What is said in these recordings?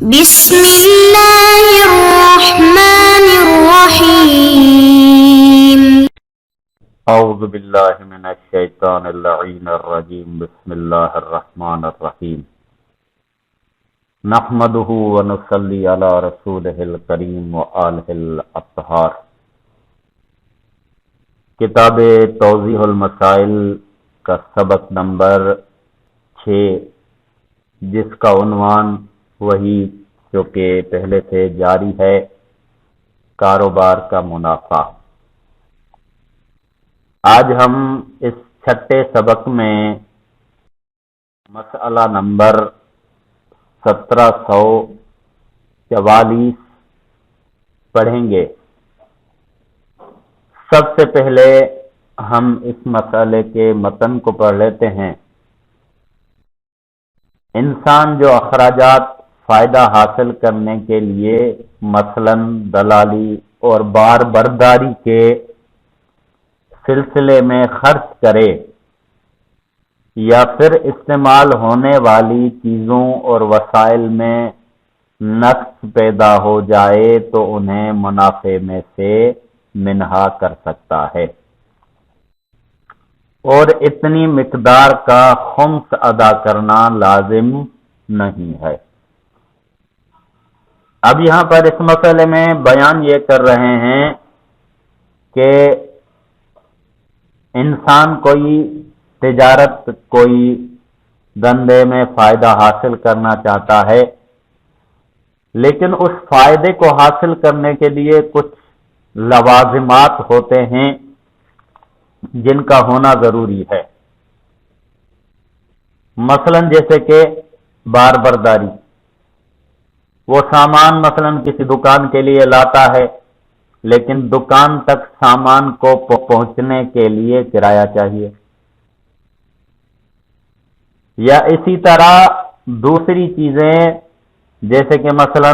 بسم اللہ الرحمن الرحیم اعوذ باللہ من الشیطان اللعین الرجیم بسم اللہ الرحمن الرحیم نحمدہ ونصلی علی رسولہ الکریم وآلہ الاطہار۔ کتاب توضیح المسائل کا سبق نمبر 6، جس کا عنوان وہی جو کہ پہلے سے جاری ہے، کاروبار کا منافع۔ آج ہم اس چھٹے سبق میں مسئلہ نمبر 1744 پڑھیں گے۔ سب سے پہلے ہم اس مسئلے کے متن کو پڑھ لیتے ہیں۔ انسان جو اخراجات فائدہ حاصل کرنے کے لیے مثلاً دلالی اور بار برداری کے سلسلے میں خرچ کرے یا پھر استعمال ہونے والی چیزوں اور وسائل میں نقص پیدا ہو جائے تو انہیں منافع میں سے منہا کر سکتا ہے، اور اتنی مقدار کا خمس ادا کرنا لازم نہیں ہے۔ اب یہاں پر اس مسئلے میں بیان یہ کر رہے ہیں کہ انسان کوئی تجارت، کوئی دندے میں فائدہ حاصل کرنا چاہتا ہے، لیکن اس فائدے کو حاصل کرنے کے لیے کچھ لوازمات ہوتے ہیں جن کا ہونا ضروری ہے۔ مثلا جیسے کہ بار برداری، وہ سامان مثلا کسی دکان کے لیے لاتا ہے، لیکن دکان تک سامان کو پہنچنے کے لیے کرایہ چاہیے۔ یا اسی طرح دوسری چیزیں، جیسے کہ مثلا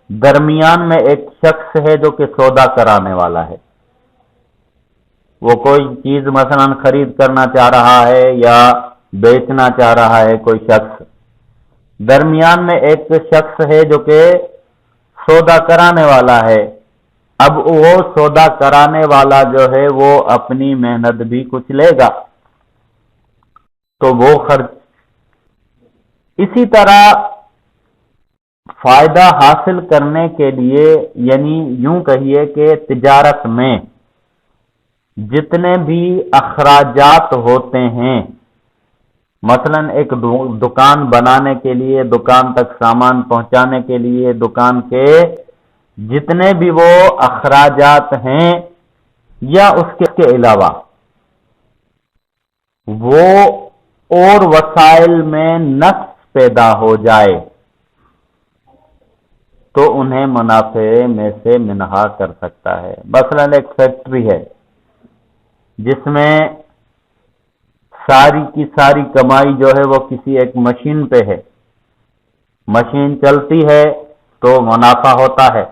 درمیان میں ایک شخص ہے جو کہ سودا کرانے والا ہے، وہ کوئی چیز مثلا خرید کرنا چاہ رہا ہے یا بیچنا چاہ رہا ہے کوئی شخص، درمیان میں ایک شخص ہے جو کہ سودا کرانے والا ہے۔ اب وہ سودا کرانے والا جو ہے وہ اپنی محنت بھی کچھ لے گا، تو وہ خرچ۔ اسی طرح فائدہ حاصل کرنے کے لیے، یعنی یوں کہیے کہ تجارت میں جتنے بھی اخراجات ہوتے ہیں، مثلا ایک دکان بنانے کے لیے، دکان تک سامان پہنچانے کے لیے، دکان کے جتنے بھی وہ اخراجات ہیں یا اس کے علاوہ وہ اور وسائل میں نقص پیدا ہو جائے تو انہیں منافع میں سے منہا کر سکتا ہے۔ مثلا ایک فیکٹری ہے جس میں ساری کی ساری کمائی جو ہے وہ کسی ایک مشین پہ ہے، مشین چلتی ہے تو منافع ہوتا ہے،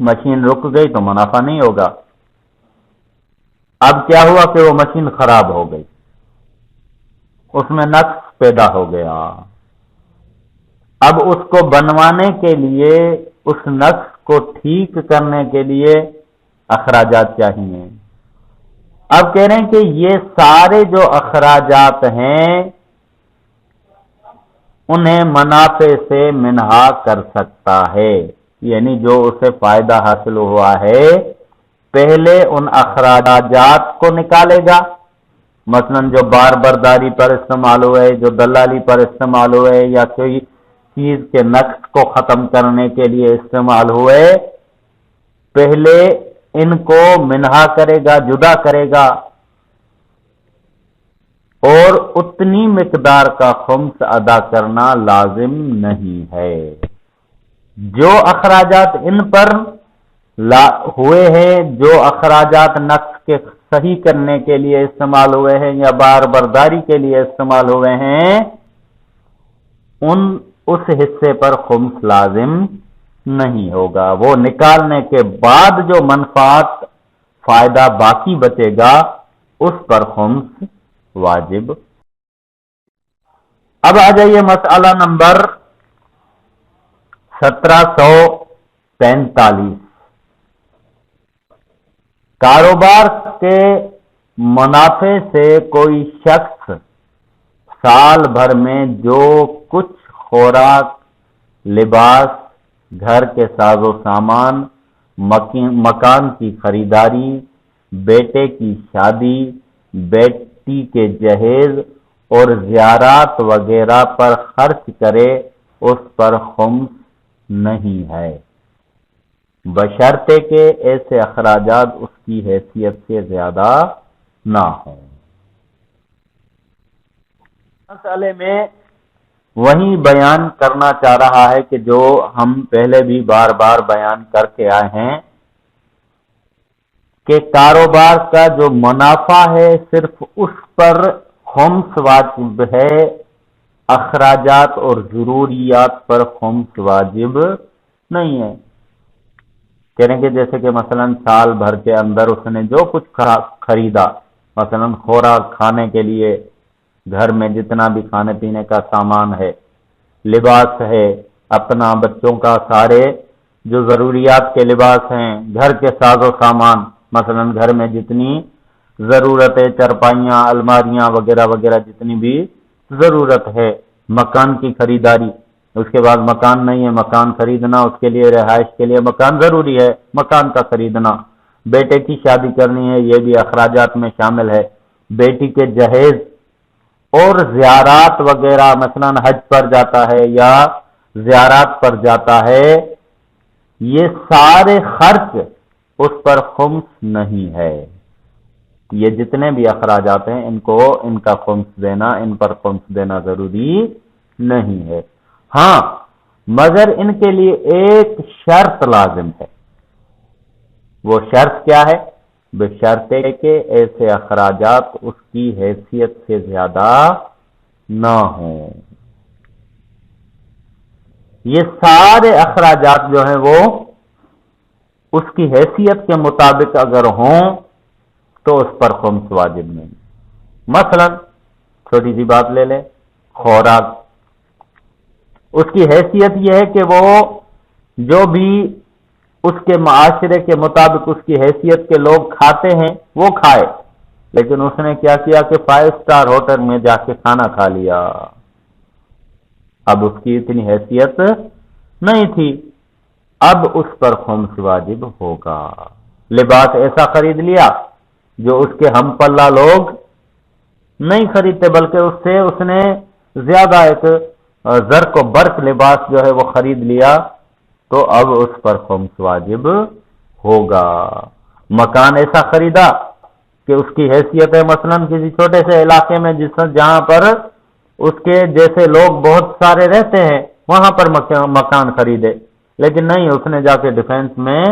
مشین رک گئی تو منافع نہیں ہوگا۔ اب کیا ہوا کہ وہ مشین خراب ہو گئی، اس میں نقص پیدا ہو گیا، اب اس کو بنوانے کے لیے، اس نقص کو ٹھیک کرنے کے لیے اخراجات چاہیے۔ اب کہہ رہے ہیں کہ یہ سارے جو اخراجات ہیں انہیں منافع سے منہا کر سکتا ہے، یعنی جو اسے فائدہ حاصل ہوا ہے پہلے ان اخراجات کو نکالے گا، مثلا جو بار برداری پر استعمال ہوئے، جو دلالی پر استعمال ہوئے، یا کوئی چیز کے نقص کو ختم کرنے کے لیے استعمال ہوئے، پہلے ان کو منہا کرے گا، جدا کرے گا، اور اتنی مقدار کا خمس ادا کرنا لازم نہیں ہے۔ جو اخراجات ان پر ہوئے ہیں، جو اخراجات نقص کے صحیح کرنے کے لیے استعمال ہوئے ہیں یا بار برداری کے لیے استعمال ہوئے ہیں، اس حصے پر خمس لازم نہیں ہوگا۔ وہ نکالنے کے بعد جو منفعت فائدہ باقی بچے گا اس پر خمس واجب۔ اب آ جائیے مسئلہ نمبر 1745 کاروبار کے منافع سے کوئی شخص سال بھر میں جو کچھ خوراک، لباس، گھر کے ساز و سامان، مکان کی خریداری، بیٹے کی شادی، بیٹی کے جہیز اور زیارات وغیرہ پر خرچ کرے اس پر خمس نہیں ہے، بشرطے کہ ایسے اخراجات اس کی حیثیت سے زیادہ نہ ہوں۔ مسئلے میں وہی بیان کرنا چاہ رہا ہے کہ جو ہم پہلے بھی بار بار بیان کر کے آئے ہیں کہ کاروبار کا جو منافع ہے صرف اس پر خمس واجب ہے، اخراجات اور ضروریات پر خمس واجب نہیں ہے۔ کہنے کہ جیسے کہ مثلا سال بھر کے اندر اس نے جو کچھ خریدا، مثلا خوراک کھانے کے لیے، گھر میں جتنا بھی کھانے پینے کا سامان ہے، لباس ہے اپنا، بچوں کا سارے جو ضروریات کے لباس ہیں، گھر کے ساز و سامان، مثلا گھر میں جتنی ضرورتیں، چرپائیاں، الماریاں وغیرہ وغیرہ جتنی بھی ضرورت ہے، مکان کی خریداری، اس کے بعد مکان نہیں ہے مکان خریدنا، اس کے لیے رہائش کے لیے مکان ضروری ہے، مکان کا خریدنا، بیٹے کی شادی کرنی ہے، یہ بھی اخراجات میں شامل ہے، بیٹی کے جہیز اور زیارات وغیرہ، مثلا حج پر جاتا ہے یا زیارات پر جاتا ہے، یہ سارے خرچ اس پر خمس نہیں ہے۔ یہ جتنے بھی اخراجات ہیں ان کا خمس دینا، ان پر خمس دینا ضروری نہیں ہے۔ ہاں مگر ان کے لیے ایک شرط لازم ہے۔ وہ شرط کیا ہے؟ بشرط ہے کہ ایسے اخراجات اس کی حیثیت سے زیادہ نہ ہوں۔ یہ سارے اخراجات جو ہیں وہ اس کی حیثیت کے مطابق اگر ہوں تو اس پر خمس واجب نہیں۔ مثلا چھوٹی سی بات لے لیں، خوراک، اس کی حیثیت یہ ہے کہ وہ جو بھی اس کے معاشرے کے مطابق اس کی حیثیت کے لوگ کھاتے ہیں وہ کھائے، لیکن اس نے کیا کیا کہ 5 اسٹار ہوٹل میں جا کے کھانا کھا لیا، اب اس کی اتنی حیثیت نہیں تھی، اب اس پر خمس واجب ہوگا۔ لباس ایسا خرید لیا جو اس کے ہم پلہ لوگ نہیں خریدتے، بلکہ اس نے زیادہ ایک زرق و برق لباس جو ہے وہ خرید لیا، تو اب اس پر خمس واجب ہوگا۔ مکان ایسا خریدا کہ اس کی حیثیت ہے مثلا کسی چھوٹے سے علاقے میں جہاں پر اس کے جیسے لوگ بہت سارے رہتے ہیں، وہاں پر مکان خریدے، لیکن نہیں، اس نے جا کے ڈیفینس میں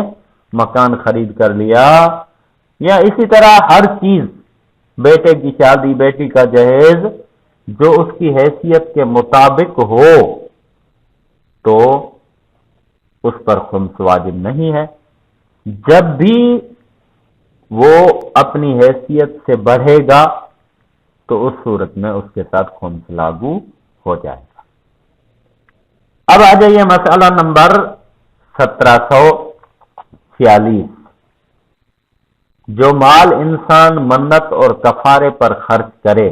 مکان خرید کر لیا۔ یا اسی طرح ہر چیز، بیٹے کی شادی، بیٹی کا جہیز، جو اس کی حیثیت کے مطابق ہو تو اس پر خمس واجب نہیں ہے۔ جب بھی وہ اپنی حیثیت سے بڑھے گا تو اس صورت میں اس کے ساتھ خمس لاگو ہو جائے گا۔ اب آ جائیے مسئلہ نمبر 1746۔ جو مال انسان منت اور کفارے پر خرچ کرے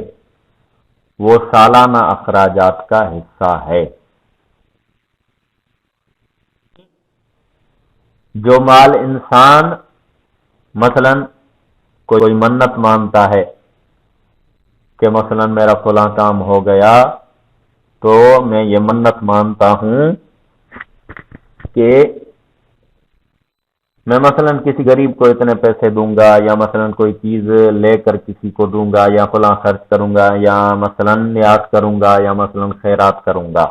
وہ سالانہ اخراجات کا حصہ ہے۔ جو مال انسان مثلا کوئی منت مانتا ہے کہ مثلا میرا فلاں کام ہو گیا تو میں یہ منت مانتا ہوں کہ میں مثلا کسی غریب کو اتنے پیسے دوں گا، یا مثلا کوئی چیز لے کر کسی کو دوں گا، یا فلاں خرچ کروں گا، یا مثلا نیاز کروں گا، یا مثلا خیرات کروں گا،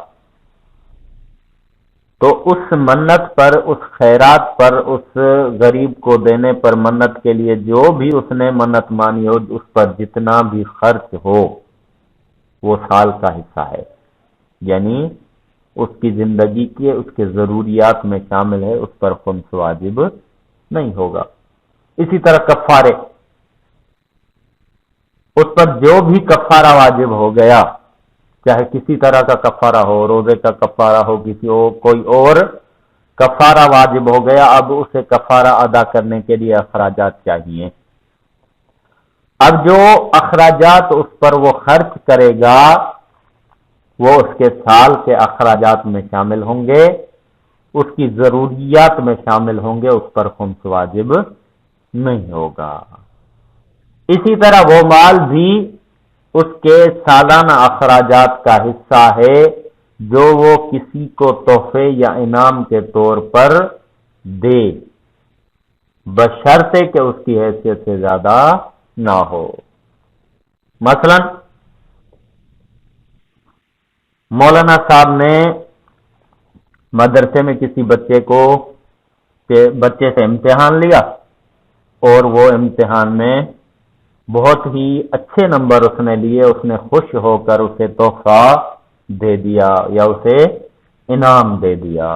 تو اس منت پر، اس خیرات پر، اس غریب کو دینے پر، منت کے لیے جو بھی اس نے منت مانی ہو، اس پر جتنا بھی خرچ ہو وہ سال کا حصہ ہے، یعنی اس کی زندگی کے، اس کے ضروریات میں شامل ہے، اس پر خمس واجب نہیں ہوگا۔ اسی طرح کفارے، اس پر جو بھی کفارہ واجب ہو گیا چاہے کسی طرح کا کفارہ ہو، روزے کا کفارہ ہو، کوئی اور کفارہ واجب ہو گیا، اب اسے کفارہ ادا کرنے کے لیے اخراجات چاہیے۔ اب جو اخراجات اس پر وہ خرچ کرے گا وہ اس کے سال کے اخراجات میں شامل ہوں گے، اس کی ضروریات میں شامل ہوں گے، اس پر خمس واجب نہیں ہوگا۔ اسی طرح وہ مال بھی اس کے سالانہ اخراجات کا حصہ ہے جو وہ کسی کو تحفے یا انعام کے طور پر دے، بشرطے کہ اس کی حیثیت سے زیادہ نہ ہو۔ مثلا مولانا صاحب نے مدرسے میں کسی بچے سے امتحان لیا اور وہ امتحان میں بہت ہی اچھے نمبر اس نے لیے، اس نے خوش ہو کر اسے تحفہ دے دیا یا اسے انعام دے دیا۔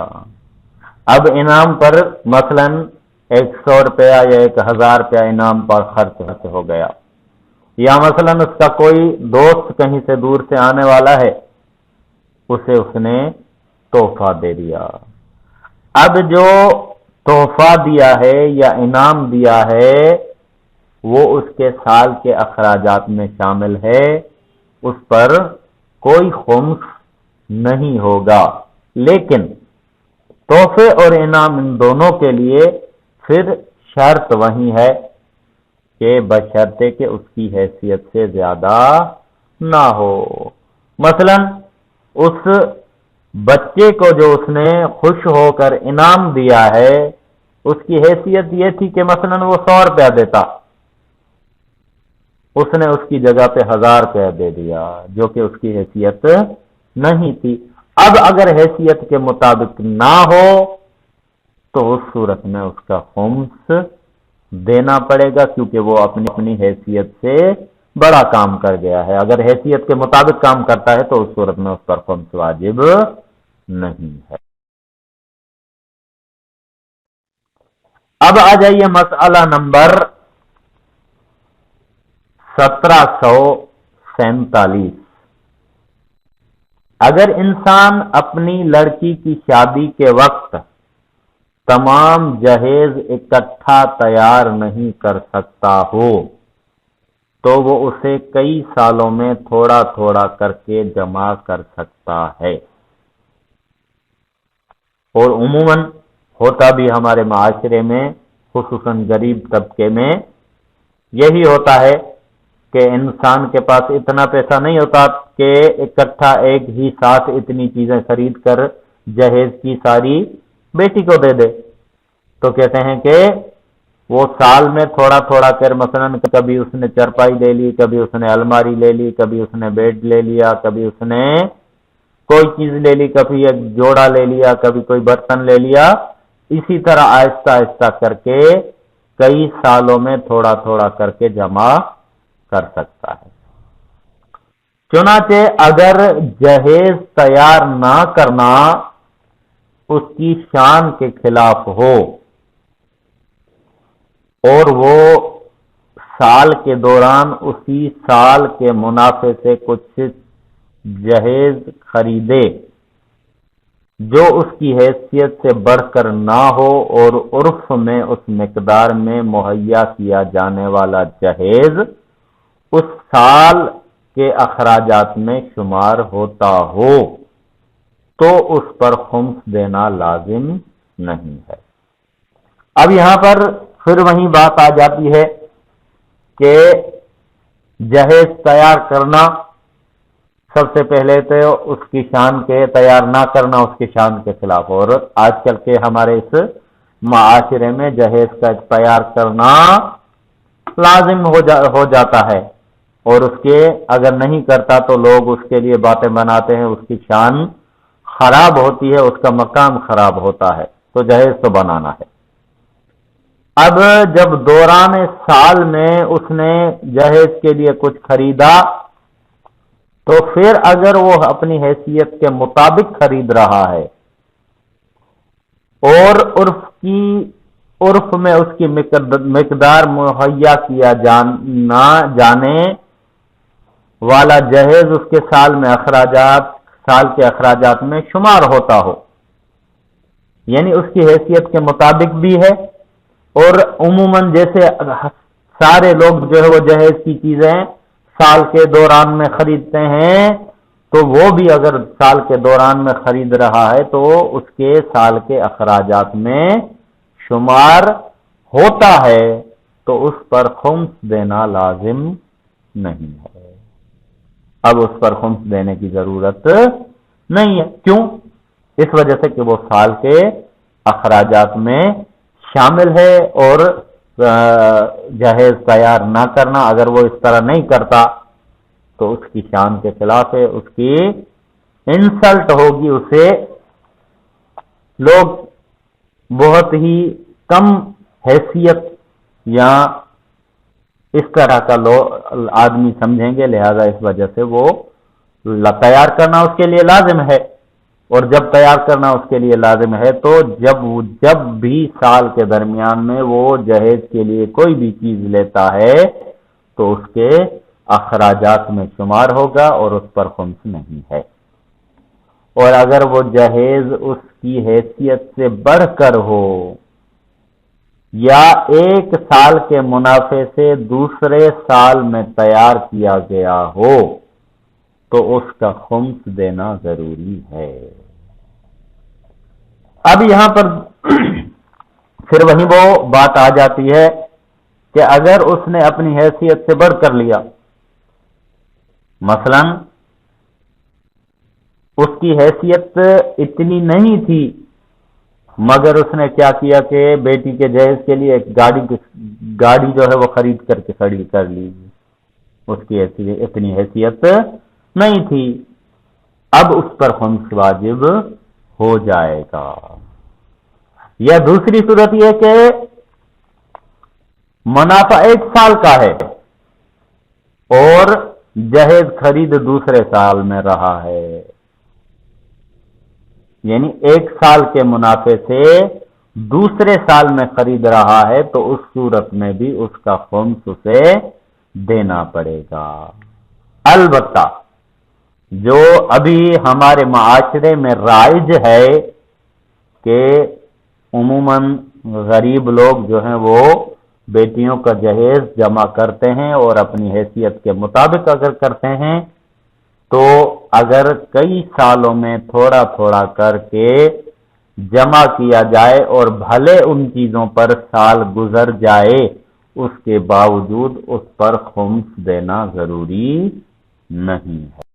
اب انعام پر مثلا 100 روپیہ یا 1000 روپیہ انعام پر خرچ ہو گیا، یا مثلا اس کا کوئی دوست کہیں سے دور سے آنے والا ہے، اسے اس نے تحفہ دے دیا۔ اب جو تحفہ دیا ہے یا انعام دیا ہے وہ اس کے سال کے اخراجات میں شامل ہے، اس پر کوئی خمس نہیں ہوگا، لیکن تحفے اور انعام ان دونوں کے لیے پھر شرط وہی ہے کہ بشرطے کہ اس کی حیثیت سے زیادہ نہ ہو۔ مثلا اس بچے کو جو اس نے خوش ہو کر انعام دیا ہے اس کی حیثیت یہ تھی کہ مثلا وہ 100 روپیہ دیتا، اس نے اس کی جگہ پہ 1000 روپیہ دے دیا جو کہ اس کی حیثیت نہیں تھی۔ اب اگر حیثیت کے مطابق نہ ہو تو اس صورت میں اس کا خمس دینا پڑے گا، کیونکہ وہ اپنی حیثیت سے بڑا کام کر گیا ہے۔ اگر حیثیت کے مطابق کام کرتا ہے تو اس صورت میں اس پر خمس واجب نہیں ہے۔ اب آ جائیے مسئلہ نمبر 1747۔ اگر انسان اپنی لڑکی کی شادی کے وقت تمام جہیز اکٹھا تیار نہیں کر سکتا ہو تو وہ اسے کئی سالوں میں تھوڑا تھوڑا کر کے جمع کر سکتا ہے، اور عموماً ہوتا بھی ہمارے معاشرے میں خصوصاً غریب طبقے میں یہی ہوتا ہے کہ انسان کے پاس اتنا پیسہ نہیں ہوتا کہ اکٹھا ایک ہی ساتھ اتنی چیزیں خرید کر جہیز کی ساری بیٹی کو دے دے، تو کہتے ہیں کہ وہ سال میں تھوڑا تھوڑا کر مثلا کبھی اس نے چرپائی لے لی، کبھی اس نے الماری لے لی، کبھی اس نے بیڈ لے لیا، کبھی اس نے کوئی چیز لے لی، کبھی ایک جوڑا لے لیا، کبھی کوئی برتن لے لیا، اسی طرح آہستہ آہستہ کر کے کئی سالوں میں تھوڑا تھوڑا کر کے جمع کر سکتا ہے۔ چنانچہ اگر جہیز تیار نہ کرنا اس کی شان کے خلاف ہو اور وہ سال کے دوران اسی سال کے منافع سے کچھ جہیز خریدے جو اس کی حیثیت سے بڑھ کر نہ ہو اور عرف میں اس مقدار میں مہیا کیا جانے والا جہیز اس سال کے اخراجات میں شمار ہوتا ہو تو اس پر خمس دینا لازم نہیں ہے۔ اب یہاں پر پھر وہی بات آ جاتی ہے کہ جہیز تیار کرنا سب سے پہلے تو اس کی شان کے تیار نہ کرنا اس کی شان کے خلاف، اور آج کل کے ہمارے اس معاشرے میں جہیز کا تیار کرنا لازم ہو جاتا ہے، اور اس کے اگر نہیں کرتا تو لوگ اس کے لیے باتیں بناتے ہیں، اس کی شان خراب ہوتی ہے، اس کا مقام خراب ہوتا ہے، تو جہیز تو بنانا ہے۔ اب جب دوران سال میں اس نے جہیز کے لیے کچھ خریدا تو پھر اگر وہ اپنی حیثیت کے مطابق خرید رہا ہے اور عرف میں اس کی مقدار مہیا کیا نہ جانے والا جہیز اس کے سال کے اخراجات میں شمار ہوتا ہو، یعنی اس کی حیثیت کے مطابق بھی ہے، اور عموماً جیسے سارے لوگ جو ہے وہ جہیز کی چیزیں سال کے دوران میں خریدتے ہیں، تو وہ بھی اگر سال کے دوران میں خرید رہا ہے تو اس کے سال کے اخراجات میں شمار ہوتا ہے، تو اس پر خمس دینا لازم نہیں ہے۔ اب اس پر خمس دینے کی ضرورت نہیں ہے، کیوں؟ اس وجہ سے کہ وہ سال کے اخراجات میں شامل ہے، اور جہیز تیار نہ کرنا، اگر وہ اس طرح نہیں کرتا تو اس کی شان کے خلاف ہے، اس کی انسلٹ ہوگی، اسے لوگ بہت ہی کم حیثیت یا اس طرح کا آدمی سمجھیں گے، لہذا اس وجہ سے وہ تیار کرنا اس کے لیے لازم ہے، اور جب تیار کرنا اس کے لیے لازم ہے تو جب بھی سال کے درمیان میں وہ جہیز کے لیے کوئی بھی چیز لیتا ہے تو اس کے اخراجات میں شمار ہوگا اور اس پر خمس نہیں ہے۔ اور اگر وہ جہیز اس کی حیثیت سے بڑھ کر ہو یا ایک سال کے منافع سے دوسرے سال میں تیار کیا گیا ہو تو اس کا خمس دینا ضروری ہے۔ اب یہاں پر پھر وہی وہ بات آ جاتی ہے کہ اگر اس نے اپنی حیثیت سے بڑھ کر لیا، مثلا اس کی حیثیت اتنی نہیں تھی، مگر اس نے کیا کیا کہ بیٹی کے جہیز کے لیے ایک گاڑی جو ہے وہ خرید کر کے کھڑی کر لی، اس کی اتنی حیثیت نہیں تھی، اب اس پر خمس واجب ہو جائے گا۔ یا دوسری صورت یہ کہ منافع ایک سال کا ہے اور جہیز خرید دوسرے سال میں رہا ہے، یعنی ایک سال کے منافع سے دوسرے سال میں خرید رہا ہے، تو اس صورت میں بھی اس کا خمس اسے دینا پڑے گا۔ البتہ جو ابھی ہمارے معاشرے میں رائج ہے کہ عموماً غریب لوگ جو ہیں وہ بیٹیوں کا جہیز جمع کرتے ہیں، اور اپنی حیثیت کے مطابق اگر کرتے ہیں تو اگر کئی سالوں میں تھوڑا تھوڑا کر کے جمع کیا جائے اور بھلے ان چیزوں پر سال گزر جائے، اس کے باوجود اس پر خمس دینا ضروری نہیں ہے۔